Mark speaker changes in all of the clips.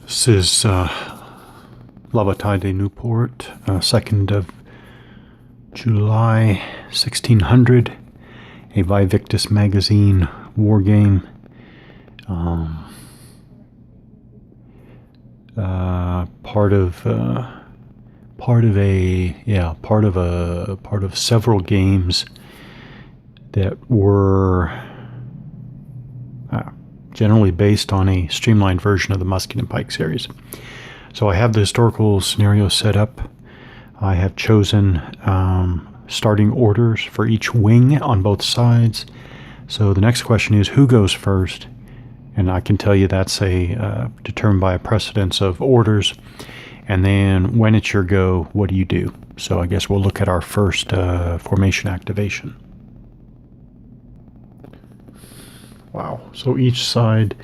Speaker 1: This is La Bataille de Nieuport, 2nd of July, 1600, a Vivictus magazine war game. Part of several games that were generally based on a streamlined version of the Musket and Pike series. So I have the historical scenario set up. I have chosen starting orders for each wing on both sides. So the next question is, who goes first? And I can tell you that's determined by a precedence of orders. And then when it's your go, what do you do? So I guess we'll look at our first formation activation. Wow. So each side,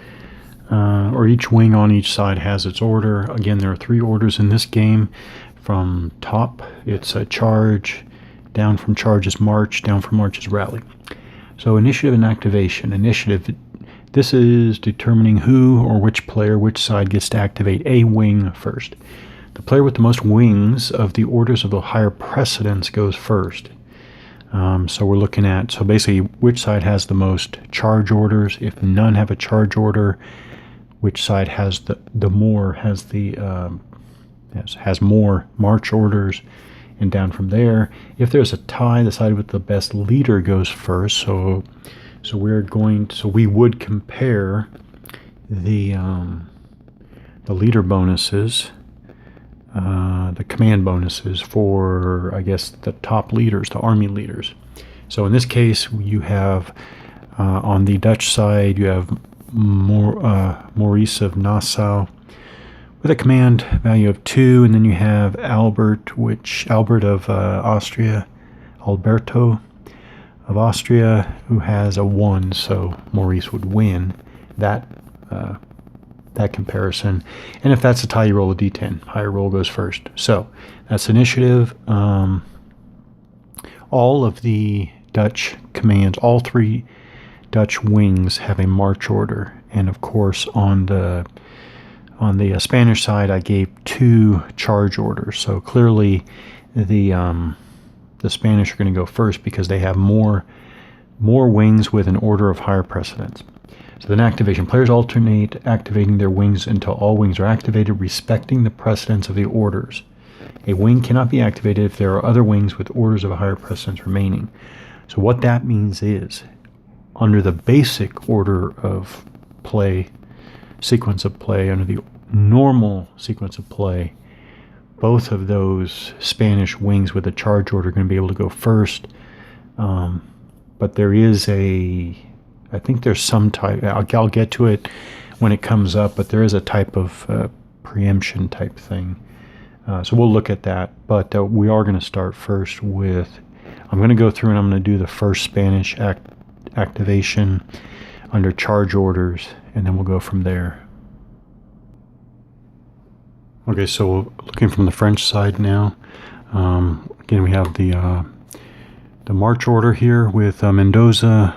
Speaker 1: or each wing on each side has its order. Again, there are 3 orders in this game. From top, it's a charge. Down from charge is march. Down from march is rally. So initiative and activation. Initiative, this is determining who or which player, which side gets to activate a wing first. The player with the most wings of the orders of the higher precedence goes first. So we're looking at, so basically which side has the most charge orders. If none have a charge order, which side has has more march orders, and down from there. If there's a tie, the side with the best leader goes first. So we would compare the leader bonuses, the command bonuses for, I guess, the top leaders, the army leaders. So in this case, you have on the Dutch side, you have Maurice of Nassau with a command value of 2, and then you have Albert of Austria, Alberto of Austria, who has a 1, so Maurice would win that comparison. And if that's a tie, you roll a d10. Higher roll goes first. So that's initiative. All of the Dutch commands, all 3 Dutch wings have a march order, and of course on the Spanish side, I gave 2 charge orders. So clearly, the Spanish are going to go first because they have more wings with an order of higher precedence. So then activation. Players alternate activating their wings until all wings are activated, respecting the precedence of the orders. A wing cannot be activated if there are other wings with orders of a higher precedence remaining. So what that means is, under the basic order of play, sequence of play, under the normal sequence of play, both of those Spanish wings with a charge order are going to be able to go first. But there is I think there's some type, I'll get to it when it comes up, but there is a type of preemption type thing. So we'll look at that. But we are going to start first with, I'm going to go through and I'm going to do the first Spanish activation under charge orders, and then we'll go from there. Okay, so looking from the French side now, again we have the march order here with Mendoza.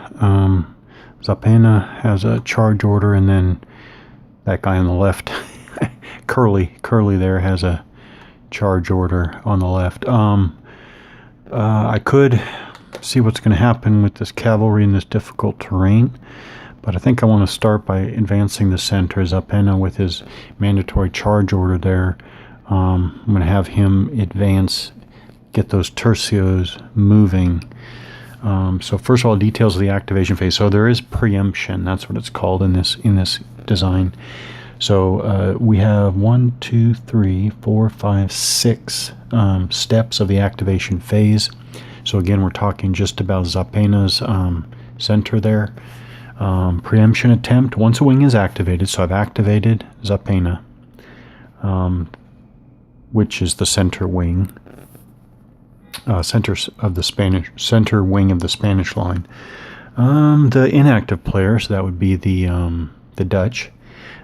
Speaker 1: Zapena has a charge order, and then that guy on the left, Curly there, has a charge order on the left. I could see what's going to happen with this cavalry in this difficult terrain, but I think I want to start by advancing the center. Zapena with his mandatory charge order there. I'm going to have him advance, get those tercios moving. So first of all, details of the activation phase. So there is preemption. That's what it's called in this design. So we have 1, 2, 3, 4, 5, 6 steps of the activation phase. So again, we're talking just about Zapena's center there. Preemption attempt. Once a wing is activated, so I've activated Zapena, which is the center wing. Center wing of the Spanish line. The inactive player, so that would be the Dutch,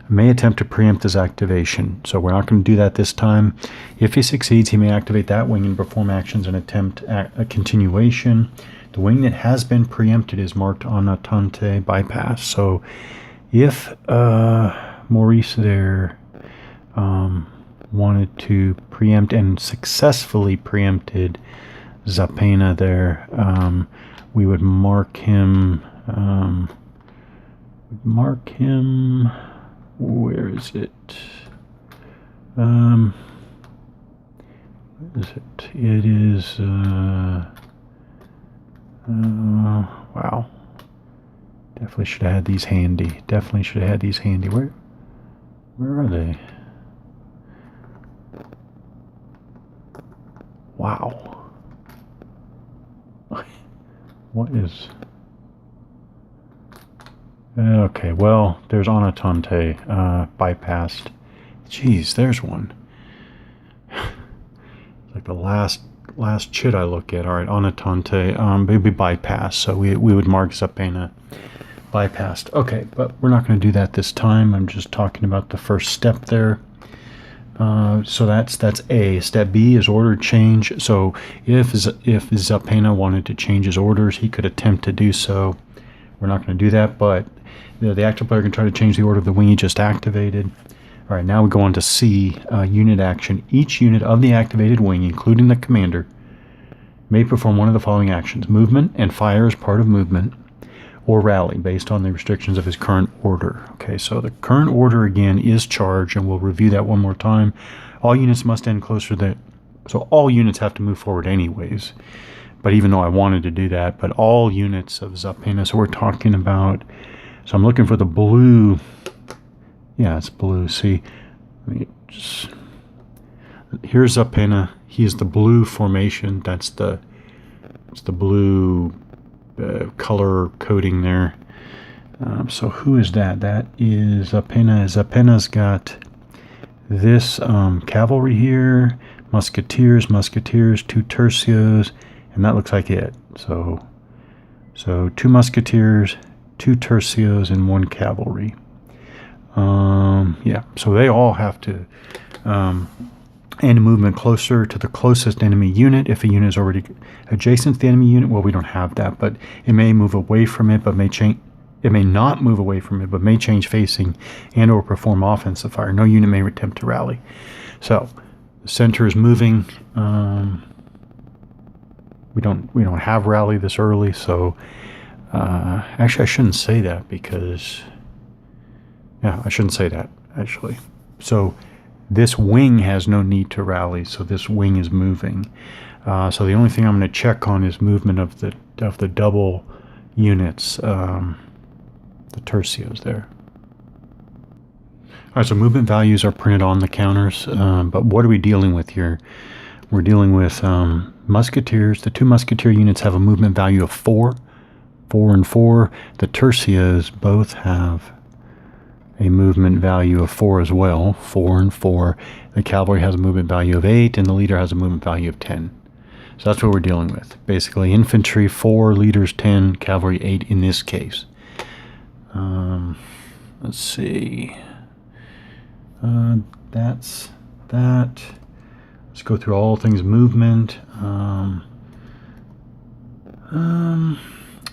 Speaker 1: may attempt to preempt his activation. So we're not going to do that this time. If he succeeds, he may activate that wing and perform actions and attempt a continuation. The wing that has been preempted is marked en attente bypass. So if Maurice there wanted to preempt and successfully preempted Zapena there, we would mark him. Where is it? Where is it? It is. Wow. Definitely should have had these handy. Where are they? Wow. What is... Okay, well, there's Anatante, bypassed. Jeez, there's one. Like the last chit I look at. All right, Anatante, maybe bypassed, so we would mark Zapena bypassed. Okay, but we're not going to do that this time. I'm just talking about the first step there. So that's A. Step B is order change. So if Zapena wanted to change his orders, he could attempt to do so. We're not going to do that, but the active player can try to change the order of the wing he just activated. All right, now we go on to C, unit action. Each unit of the activated wing, including the commander, may perform one of the following actions: movement and fire as part of movement, or rally based on the restrictions of his current order. Okay, so the current order again is charge, and we'll review that one more time. All units must end closer to... So all units have to move forward anyways. But even though I wanted to do that, but all units of Zapena, so we're talking about... So I'm looking for the blue... Yeah, it's blue. See, let me just... Here's Zapena. He's the blue formation. It's the blue... color coding there. So who is that? That is Zapena. Zapena's got this cavalry here, musketeers, 2 tercios, and that looks like it. So 2 musketeers, 2 tercios, and 1 cavalry. Yeah, so they all have to end movement closer to the closest enemy unit. If a unit is already adjacent to the enemy unit, well, we don't have that, but it may move away from it, but may change. It may not move away from it, but may change facing and or perform offensive fire. No unit may attempt to rally. So the center is moving. We don't have rally this early, so actually I shouldn't say that because I shouldn't say that actually. So this wing has no need to rally, so this wing is moving. So the only thing I'm going to check on is movement of the double units, the tercios there. All right, so movement values are printed on the counters, but what are we dealing with here? We're dealing with musketeers. The 2 musketeer units have a movement value of 4, 4 and 4. The tercios both have a movement value of 4 as well, 4 and 4. The cavalry has a movement value of 8, and the leader has a movement value of 10. So that's what we're dealing with. Basically, infantry 4, leaders 10, cavalry 8 in this case. Let's see. That's that. Let's go through all things movement.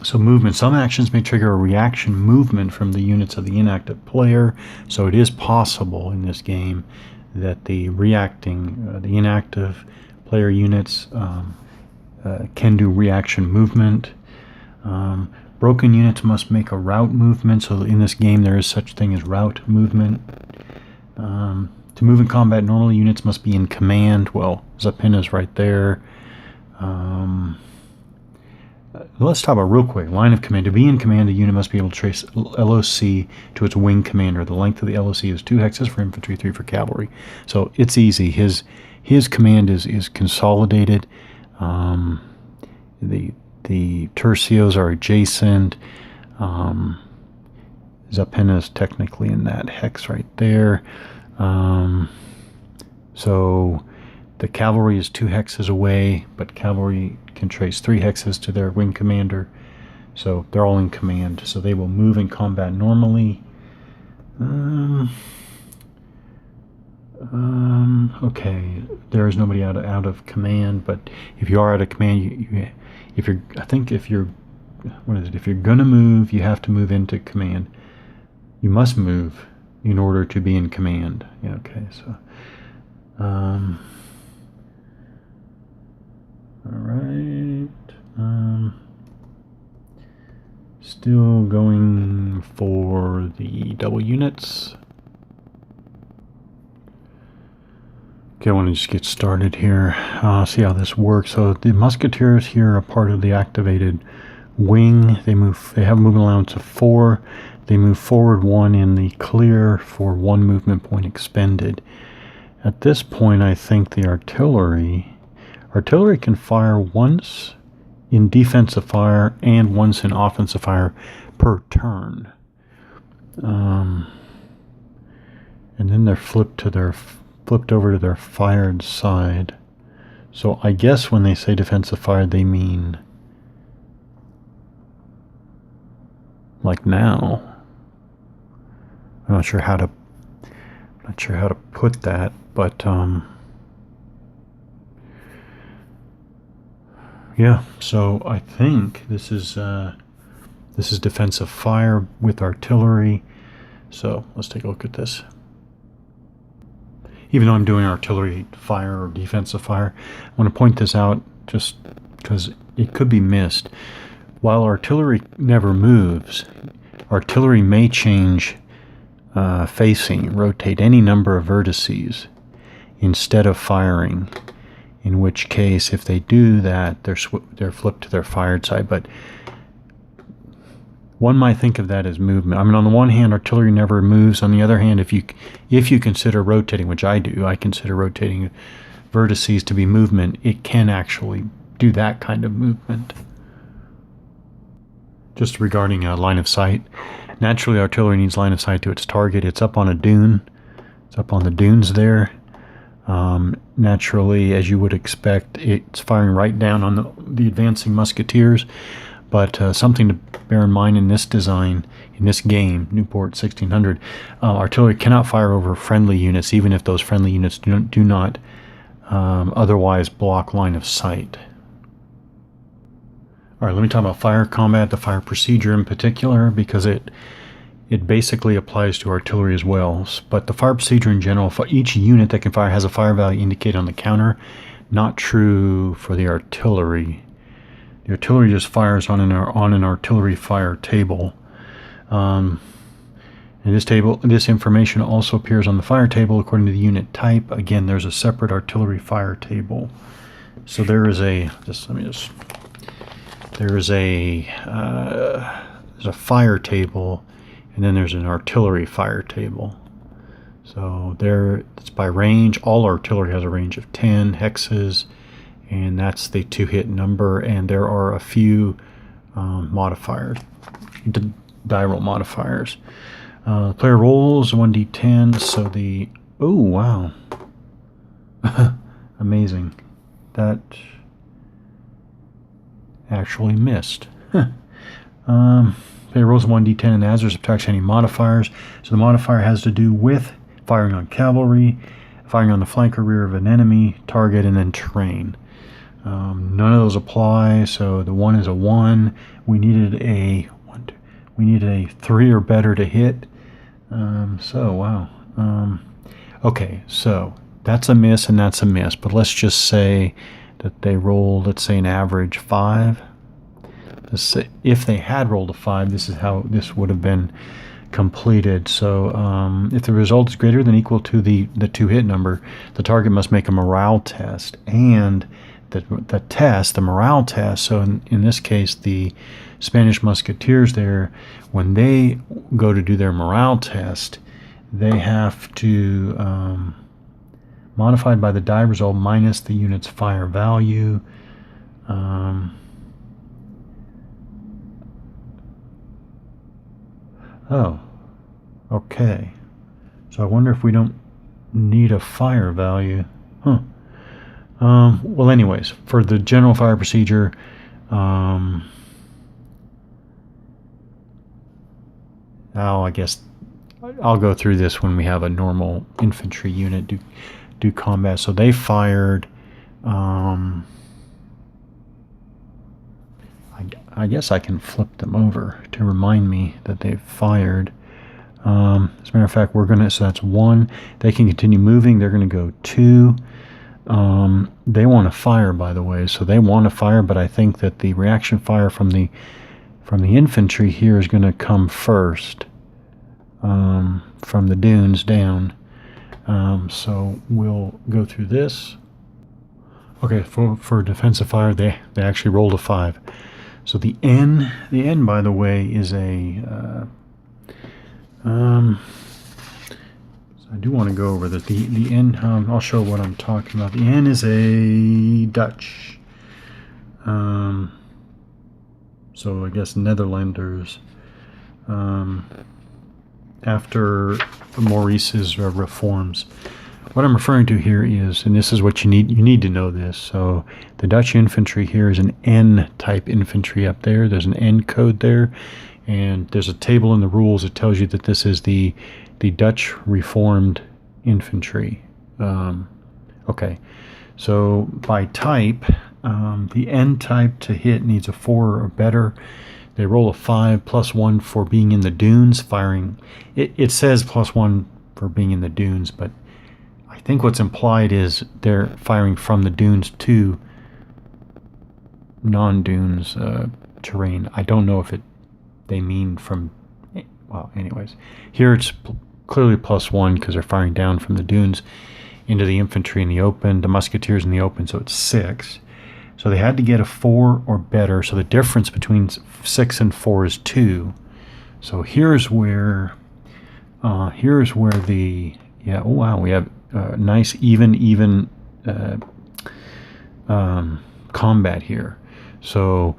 Speaker 1: So movement. Some actions may trigger a reaction movement from the units of the inactive player. So it is possible in this game that the inactive player units can do reaction movement. Broken units must make a route movement. So in this game there is such thing as route movement. To move in combat, normally units must be in command. Well, Zapena's right there. Let's talk about real quick. Line of command. To be in command, a unit must be able to trace LOC to its wing commander. The length of the LOC is 2 hexes for infantry, 3 for cavalry. So it's easy. His command is consolidated. The tercios are adjacent. Zapena is technically in that hex right there. So the cavalry is 2 hexes away, but cavalry can trace 3 hexes to their wing commander. So they're all in command. So they will move in combat normally. Okay, there is nobody out of command, but if you are out of command, if you're gonna move, you have to move into command. You must move in order to be in command. Yeah, okay, so all right. Still going for the double units. Okay, I want to just get started here. See how this works. So the musketeers here are part of the activated wing. They have a movement allowance of 4. They move forward 1 in the clear for 1 movement point expended. At this point, I think the artillery can fire once in defensive fire and once in offensive fire per turn. And then they're flipped over to their fired side. So I guess when they say defensive fire, they mean like now. I'm not sure how to put that, but yeah. So I think this is defensive fire with artillery. So let's take a look at this. Even though I'm doing artillery fire or defensive fire, I want to point this out just because it could be missed. While artillery never moves, artillery may change facing, rotate any number of vertices instead of firing, in which case if they do that, they're flipped to their fired side. But one might think of that as movement. I mean, on the one hand, artillery never moves. On the other hand, if you consider rotating, which I do, I consider rotating vertices to be movement, it can actually do that kind of movement. Just regarding line of sight, naturally artillery needs line of sight to its target. It's up on a dune. It's up on the dunes there. Naturally, as you would expect, it's firing right down on the advancing musketeers. But something to bear in mind in this design, in this game, Nieuport 1600, artillery cannot fire over friendly units, even if those friendly units do not otherwise block line of sight. All right, let me talk about fire combat, the fire procedure in particular, because it basically applies to artillery as well. But the fire procedure in general, for each unit that can fire has a fire value indicated on the counter. Not true for the artillery. The artillery just fires on an artillery fire table. And this information also appears on the fire table according to the unit type. Again, there's a separate artillery fire table. So there is there's a fire table, and then there's an artillery fire table. So there, it's by range. All artillery has a range of 10 hexes, and that's the 2-hit number. And there are a few modifiers, die roll modifiers. Player rolls 1d10. So oh wow, amazing, that actually missed. Player rolls 1d10 and adds or subtracts any modifiers. So the modifier has to do with firing on cavalry, firing on the flank or rear of an enemy, target, and then terrain. None of those apply, so the 1 is a 1. We needed a 3 or better to hit. So wow. Okay, so that's a miss and that's a miss. But let's just say that they rolled, let's say, an average 5. Let's say if they had rolled a 5, this is how this would have been completed. So if the result is greater than or equal to the 2-hit number, the target must make a morale test. And the morale test, so in this case, the Spanish musketeers there, when they go to do their morale test, they have to modified by the die result minus the unit's fire value. Oh, okay. So I wonder if we don't need a fire value. Well, anyways, for the general fire procedure, I guess I'll go through this when we have a normal infantry unit do combat. So they fired, I guess I can flip them over to remind me that they've fired. As a matter of fact, so that's 1. They can continue moving. They're going to go 2. They want to fire, by the way, so they want to fire, but I think that the reaction fire from the infantry here is going to come first, from the dunes down. So we'll go through this. Okay, for defensive fire, they actually rolled a 5. So the N, by the way, is a so I do want to go over that. The N, I'll show what I'm talking about. The N is a Dutch. So I guess Netherlanders. After Maurice's reforms. What I'm referring to here is, and this is what you need to know this. So the Dutch infantry here is an N-type infantry up there. There's an N code there, and there's a table in the rules that tells you that this is the Dutch Reformed infantry. Okay, so by type, the N type to hit needs a 4 or better. They roll a 5 +1 for being in the dunes, firing. It says +1 for being in the dunes, but I think what's implied is they're firing from the dunes to non-dunes terrain. I don't know if they mean from, well, anyways. Here it's clearly +1 because they're firing down from the dunes into the infantry in the open, the musketeers in the open, so it's 6. So they had to get a 4 or better, so the difference between 6 and 4 is 2. So here's where the, yeah, oh wow, we have nice even combat here. So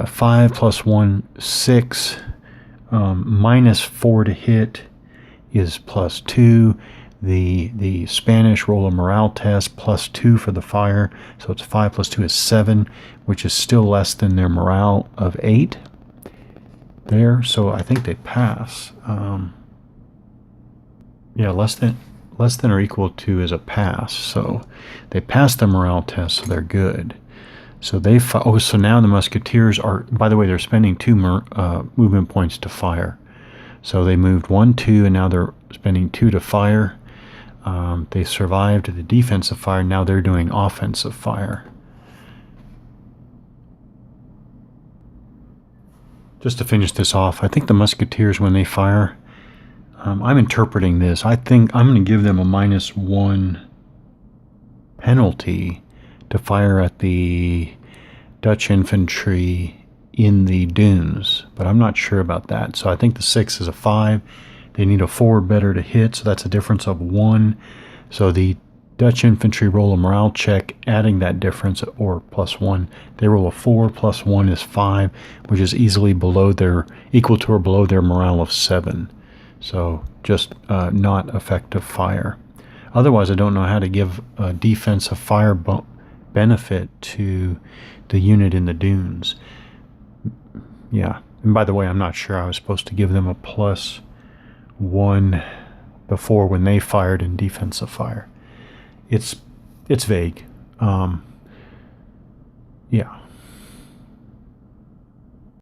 Speaker 1: 5 +1, 6, -4 to hit is +2. The Spanish roll a morale test +2 for the fire, so it's 5 +2 is 7, which is still less than their morale of 8 there. So I think they pass. Yeah, less than or equal to is a pass. So they pass the morale test, so they're good. So so now the musketeers are, by the way, they're spending 2 movement points to fire. So they moved 1, 2, and now they're spending 2 to fire. They survived the defensive fire. Now they're doing offensive fire. Just to finish this off, I think the musketeers, when they fire, I'm interpreting this. I think I'm going to give them a -1 penalty to fire at the Dutch infantry in the dunes, but I'm not sure about that. So I think the 6 is a 5. They need a 4 better to hit, so that's a difference of 1. So the Dutch infantry roll a morale check, adding that difference, or +1. They roll a 4 +1 is 5, which is easily equal to or below their morale of 7. So just not effective fire. Otherwise, I don't know how to give a defensive fire benefit to the unit in the dunes. Yeah, and by the way, I'm not sure I was supposed to give them a +1 before when they fired in defensive fire. It's vague. Yeah.